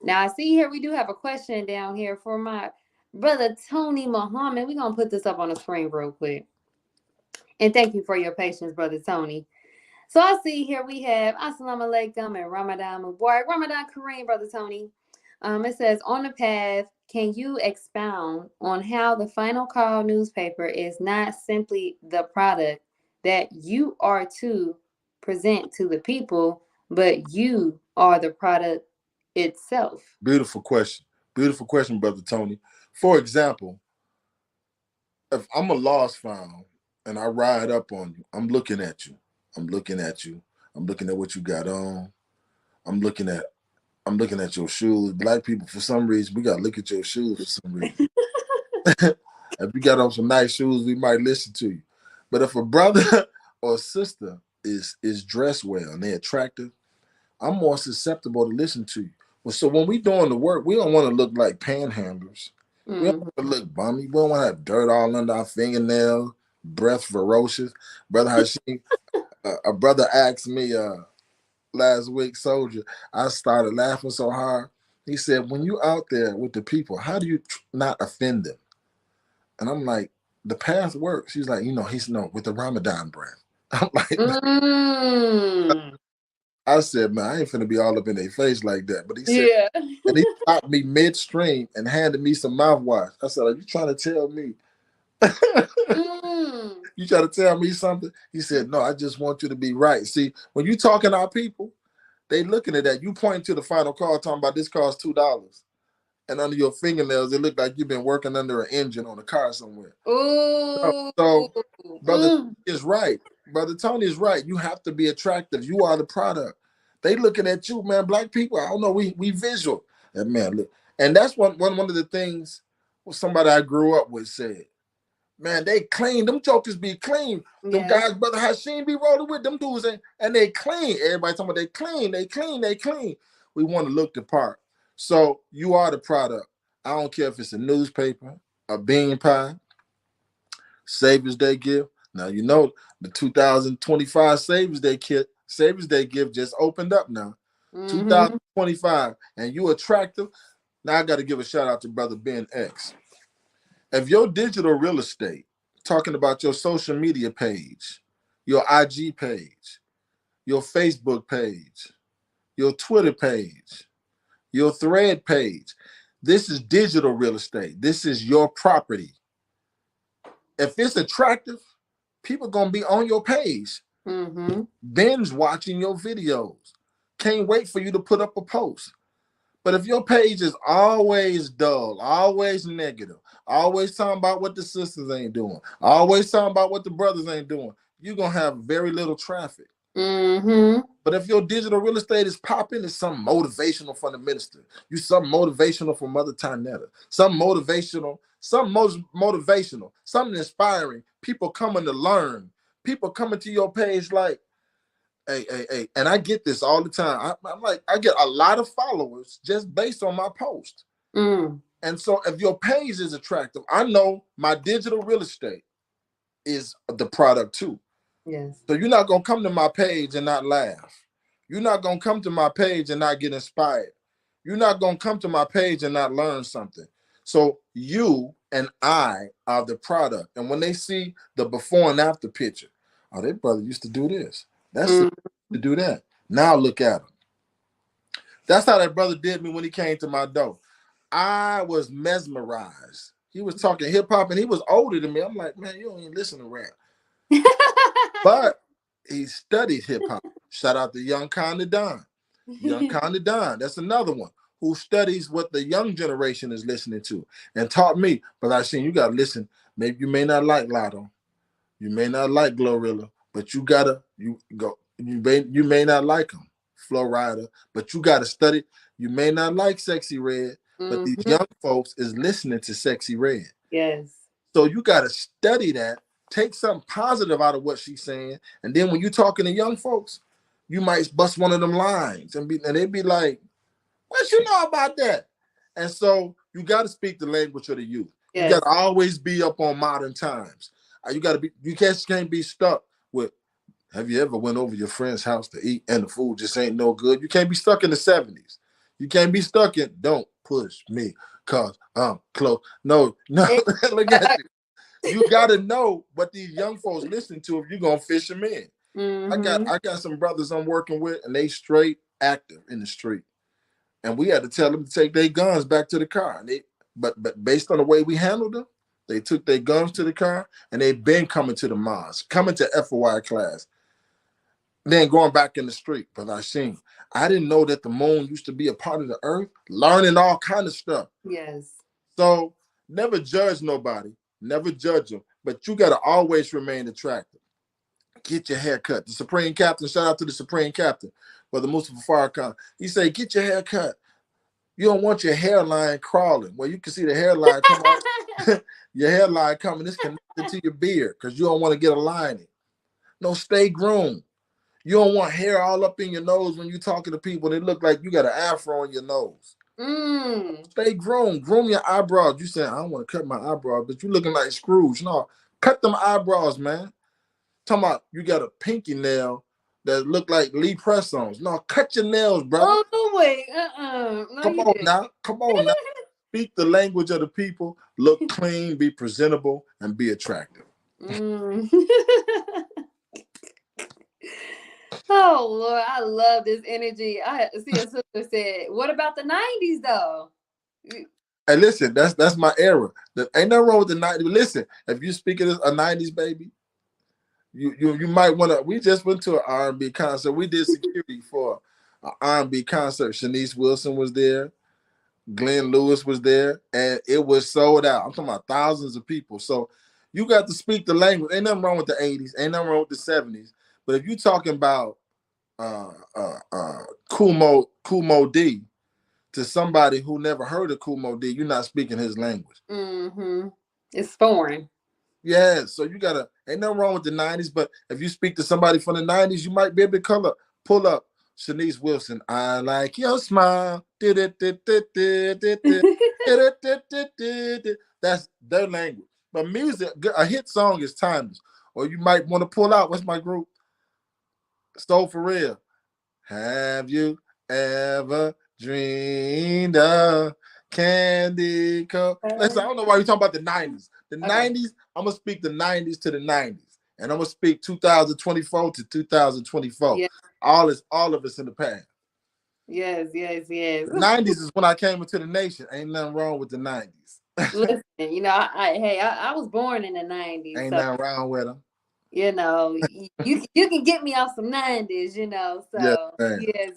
Now, I see here we do have a question down here for my brother Tony Muhammad. We're going to put this up on the screen real quick. And thank you for your patience, brother Tony. So I see here we have Assalamu alaikum and Ramadan Mubarak. Ramadan Kareem, brother Tony. It says, on the path, can you expound on how the Final Call newspaper is not simply the product that you are to present to the people, but you are the product itself? Beautiful question. Beautiful question, brother Tony. For example, if I'm a lost found and I ride up on you, I'm looking at you. I'm looking at you. I'm looking at what you got on. I'm looking at your shoes. Black people, for some reason, we gotta look at your shoes for some reason. If you got on some nice shoes, we might listen to you. But if a brother or sister is dressed well and they're attractive, I'm more susceptible to listen to you. Well, so when we doing the work, we don't want to look like panhandlers. We don't want to look bummy. We don't want to have dirt all under our fingernails, breath ferocious. Brother Hashim, a brother asked me last week, Soldier, I started laughing so hard. He said, when you out there with the people, how do you not offend them? And I'm like, the path works. He's like, he's with the Ramadan brand. I'm like, I said, man, I ain't finna be all up in their face like that. But he said, and he stopped me midstream and handed me some mouthwash. I said, are you trying to tell me? You trying to tell me something? He said, no, I just want you to be right. See, when you talking to our people, they looking at that. You pointing to the Final Call talking about this costs $2. And under your fingernails, it look like you've been working under an engine on a car somewhere. So brother is right. Brother Tony is right. You have to be attractive. You are the product. They looking at you, man. Black people, I don't know, we visual. And man, look. And that's one of the things somebody I grew up with said. Man, they clean. Them jokers be clean. Them guys, Brother Hashim be rolling with them dudes, and they clean. Everybody talking about they clean. We want to look the part. So you are the product. I don't care if it's a newspaper, a bean pie, Savior's Day gift. Now you know the 2025 Savior's Day gift just opened up now. 2025, and you attractive. Now I got to give a shout out to Brother Ben X. If your digital real estate, talking about your social media page, your IG page, your Facebook page, your Twitter page, your Thread page, this is digital real estate. This is your property. If it's attractive, people going to be on your page. Binge watching your videos. Can't wait for you to put up a post. But if your page is always dull, always negative, always talking about what the sisters ain't doing, always talking about what the brothers ain't doing, you're going to have very little traffic. But if your digital real estate is popping, it's something motivational from the minister. You something motivational from Mother Tanetta. Something motivational, something inspiring. People coming to learn. People coming to your page like, hey, and I get this all the time. I'm like, I get a lot of followers just based on my post. And so if your page is attractive, I know my digital real estate is the product too. Yes. So you're not going to come to my page and not laugh. You're not going to come to my page and not get inspired. You're not going to come to my page and not learn something. So you and I are the product. And when they see the before and after picture, oh, that brother used to do this. That's to do that. Now look at him. That's how that brother did me when he came to my door. I was mesmerized. He was talking hip hop and he was older than me. I'm like, man, you don't even listen to rap. But he studied hip hop. Shout out to Young Conda Don. Young Conda Don. That's another one who studies what the young generation is listening to and taught me. But I seen you gotta listen. Maybe you may not like Lotto. You may not like Glorilla, but you may not like them, Flow Rider, but you gotta study. You may not like Sexy Red, but these young folks is listening to Sexy Red. Yes. So you gotta study that, take something positive out of what she's saying, and then when you're talking to young folks, you might bust one of them lines and they'd be like, what you know about that? And so you got to speak the language of the youth. Yes. You got to always be up on modern times. You can't be stuck with, have you ever went over your friend's house to eat and the food just ain't no good? You can't be stuck in the 70s. You can't be stuck in, don't push me because I'm close. No, look at you. You got to know what these young folks listen to if you're going to fish them in. I got some brothers I'm working with and they straight active in the street. And we had to tell them to take their guns back to the car. But based on the way we handled them, they took their guns to the car and they've been coming to the mosque, coming to FOI class, then going back in the street. But I didn't know that the moon used to be a part of the earth, learning all kind of stuff. Yes. So never judge nobody, never judge them, but you got to always remain attractive. Get your hair cut. The Supreme Captain, shout out to the Supreme Captain, Brother Mustafa Farrakhan. He said, get your hair cut. You don't want your hairline crawling. Well, you can see the hairline come out. Your hairline coming, it's connected to your beard because you don't want to get a lining. No, stay groomed. You don't want hair all up in your nose when you're talking to people and it look like you got an afro on your nose. Stay groomed. Groom your eyebrows. You say, I don't want to cut my eyebrows, but you looking like Scrooge. No, cut them eyebrows, man. Talking about you got a pinky nail that look like Lee Press-ons. No, cut your nails, brother. Oh, no way. No, Come on now. Come on now. Speak the language of the people. Look clean, be presentable, and be attractive. Oh, Lord, I love this energy. I see a sister said, what about the 90s, though? Hey, listen, that's my era. Ain't nothing wrong with the 90s. Listen, if you speak of a 90s baby, you might want to. We just went to an R&B concert. We did security for an R&B concert. Shanice Wilson was there. Glenn Lewis was there, and it was sold out. I'm talking about thousands of people. So you got to speak the language. Ain't nothing wrong with the 80s. Ain't nothing wrong with the 70s. But if you're talking about Kumo D to somebody who never heard of Kumo D, you're not speaking his language. It's foreign. Yeah, so you gotta. Ain't nothing wrong with the 90s, but if you speak to somebody from the 90s, you might be able to pull up Shanice Wilson. I like your smile. That's their language. But music, a hit song is timeless. Or you might want to pull out. What's my group? Soul for Real. Have you ever dreamed of candy coat? Listen, I don't know why you're talking about the 90s. The 90s, I'm going to speak the 90s to the 90s. And I'm going to speak 2024 to 2024. Yeah. All of us in the past. Yes. The 90s is when I came into the nation. Ain't nothing wrong with the 90s. Listen, I was born in the 90s. Ain't nothing wrong with them. You can get me off some 90s, So yes.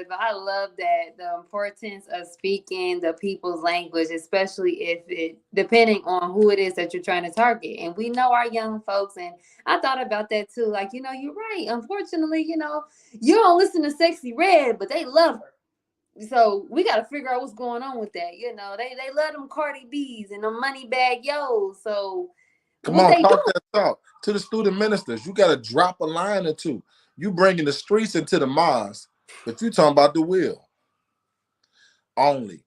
But I love that, the importance of speaking the people's language, especially if it depending on who it is that you're trying to target. And we know our young folks, and I thought about that too. Like, you're right. Unfortunately, you don't listen to Sexy Red, but they love her. So we got to figure out what's going on with that. They love them Cardi B's and them money bag yos. So come on, talk that talk to the student ministers. You got to drop a line or two. You bringing the streets into the mosque, but you talking about the will only.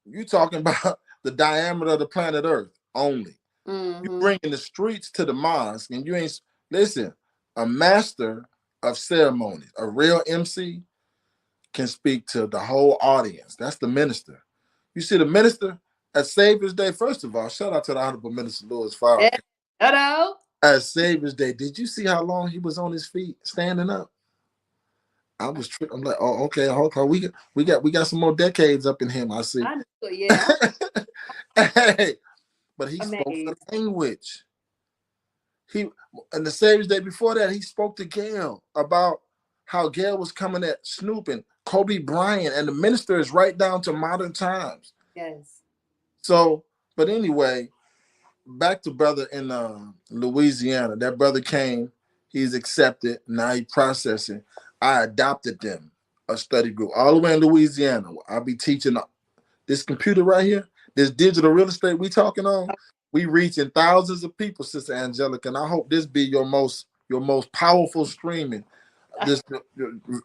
You talking about the diameter of the planet Earth only. You bringing the streets to the mosque, and you ain't listen. A master of ceremonies, a real MC, can speak to the whole audience. That's the minister. You see the minister at Savior's Day. First of all, shout out to the Honorable Minister Louis Farrakhan. Hello. At Savior's Day, did you see how long he was on his feet standing up? I'm like, oh, okay, hold on. We got some more decades up in him. I see. I know, yeah, Hey, but he I'm spoke the amazed. language. He and the Savior's Day before that, he spoke to Gail about how Gail was coming at Snoop and Kobe Bryant, and the minister is right down to modern times. Yes. So, but anyway, back to brother in Louisiana. That brother came. He's accepted. Now he processing. I adopted them a study group all the way in Louisiana. I'll be teaching this computer right here, this digital real estate we talking on. We reaching thousands of people, Sister Angelica, and I hope this be your most powerful streaming this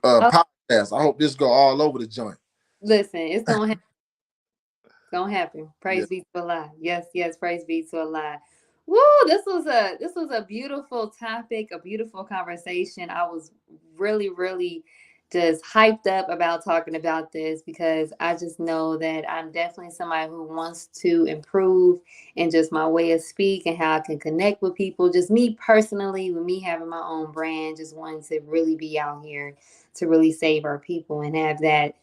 Oh, podcast. I hope this go all over the joint. listen, it's gonna happen. It's gonna happen. Yeah, Praise be to Allah. Yes, yes, praise be to Allah. Woo, this was a beautiful topic, a beautiful conversation. I was really, really just hyped up about talking about this because I just know that I'm definitely somebody who wants to improve in just my way of speak and how I can connect with people. Just me personally, with me having my own brand, just wanting to really be out here to really save our people and have that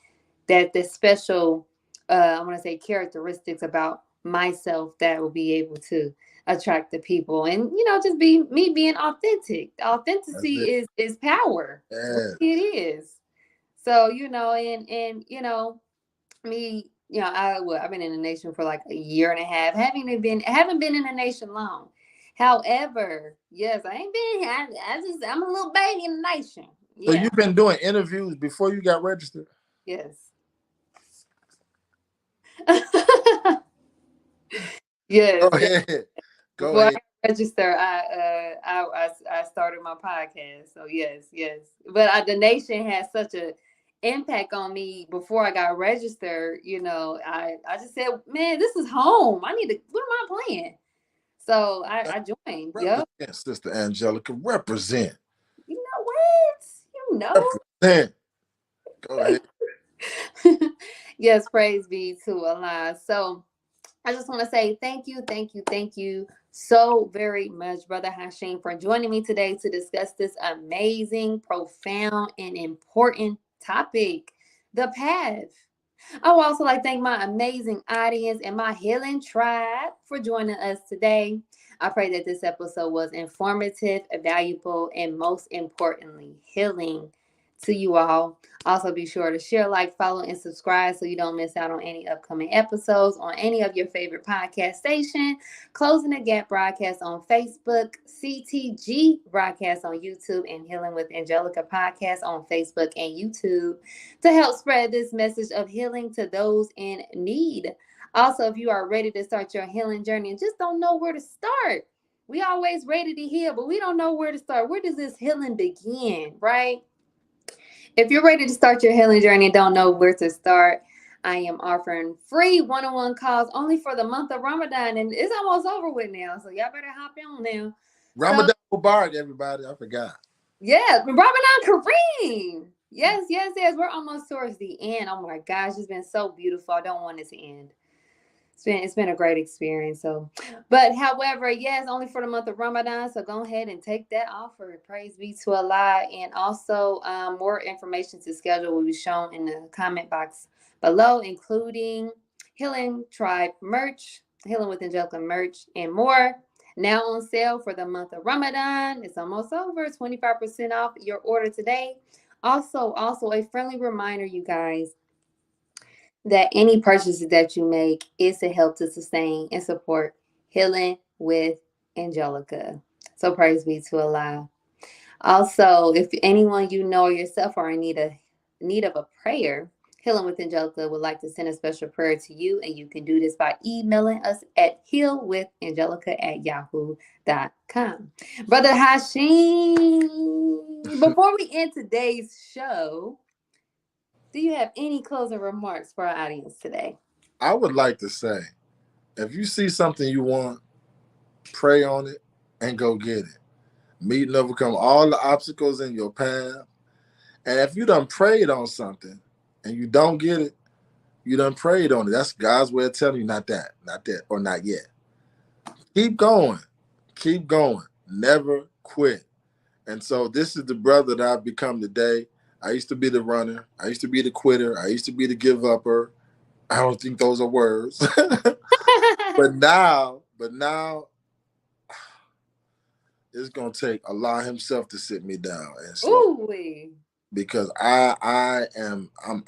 special I want to say characteristics about myself that will be able to attract the people and just be me being authentic. that's Authenticity it. is power. Yeah, Really it is. So and me I've been in the nation for like a year and a half. Haven't been in the nation long. However, yes, I ain't been here. I'm a little baby in the nation. so Yeah. you've been doing interviews before you got registered. Yes. Go Yes, yes. ahead, go Before I ahead. got registered, I started my podcast. So yes, yes. But the nation has such a impact on me before I got registered. I just said, man, this is home. I need to. What am I playing? So I joined. Yep. Represent, Sister Angelica. Represent. You know what? Represent. Go ahead. Yes, praise be to Allah. So I just want to say thank you, thank you, thank you so very much, Brother Hashim, for joining me today to discuss this amazing, profound, and important topic, the path. I would also like to thank my amazing audience and my healing tribe for joining us today. I pray that this episode was informative, valuable, and most importantly, healing to you all. Also, be sure to share, like, follow, and subscribe so you don't miss out on any upcoming episodes on any of your favorite podcast station. Closing the Gap broadcast on Facebook, CTG broadcast on YouTube, and Healing with Angelica podcast on Facebook and YouTube to help spread this message of healing to those in need. Also, if you are ready to start your healing journey and just don't know where to start, we always ready to heal, but we don't know where to start. Where does this healing begin, right? If you're ready to start your healing journey and don't know where to start, I am offering free one-on-one calls only for the month of Ramadan, and it's almost over with now, so y'all better hop on now. So, Ramadan Mubarak, everybody. I forgot. yeah, Ramadan Kareem. Yes, yes, yes. We're almost towards the end. Oh my gosh, it's been so beautiful. I don't want it to end. It's been a great experience. So, but however, yes, only for the month of Ramadan. So go ahead and take that offer. Praise be to Allah. And also, more information to schedule will be shown in the comment box below, including Healing Tribe merch, Healing with Angelica merch, and more. Now on sale for the month of Ramadan. It's almost over. 25% off your order today. Also a friendly reminder, you guys, that any purchases that you make is to help to sustain and support Healing with Angelica. So praise be to Allah. Also, if anyone you know or yourself are in need of a prayer, Healing with Angelica would like to send a special prayer to you, and you can do this by emailing us at healwithangelica@yahoo.com. Brother Hashim, before we end today's show, do you have any closing remarks for our audience today? I would like to say, if you see something you want, pray on it and go get it. Meet and overcome all the obstacles in your path. And if you done prayed on something and you don't get it, you done prayed on it. That's God's way of telling you not that, or not yet. Keep going. Keep going. Never quit. And so this is the brother that I've become today. I used to be the runner. I used to be the quitter. I used to be the give upper. I don't think those are words. but now it's gonna take Allah Himself to sit me down and slow, Ooh. because I'm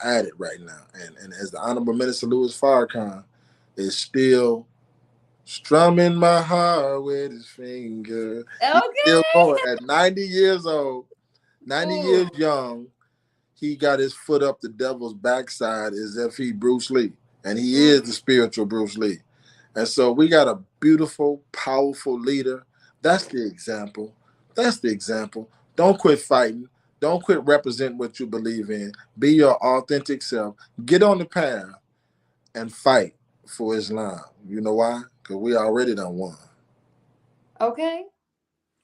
at it right now. And as the Honorable Minister Louis Farrakhan is still strumming my heart with his finger. He's still Okay. going at 90 years old, 90 Ooh. years young. He got his foot up the devil's backside as if he Bruce Lee. And he is the spiritual Bruce Lee. And so we got a beautiful, powerful leader. That's the example. That's the example. Don't quit fighting. Don't quit representing what you believe in. Be your authentic self. Get on the path and fight for Islam. You know why? Because we already done won. Okay.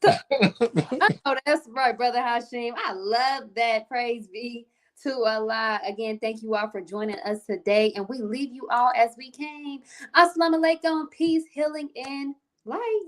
I know that's right, Brother Hashim. I love that. Praise be to Allah. Again, thank you all for joining us today. And we leave you all as we came. Assalamu alaikum. Peace, healing, and light.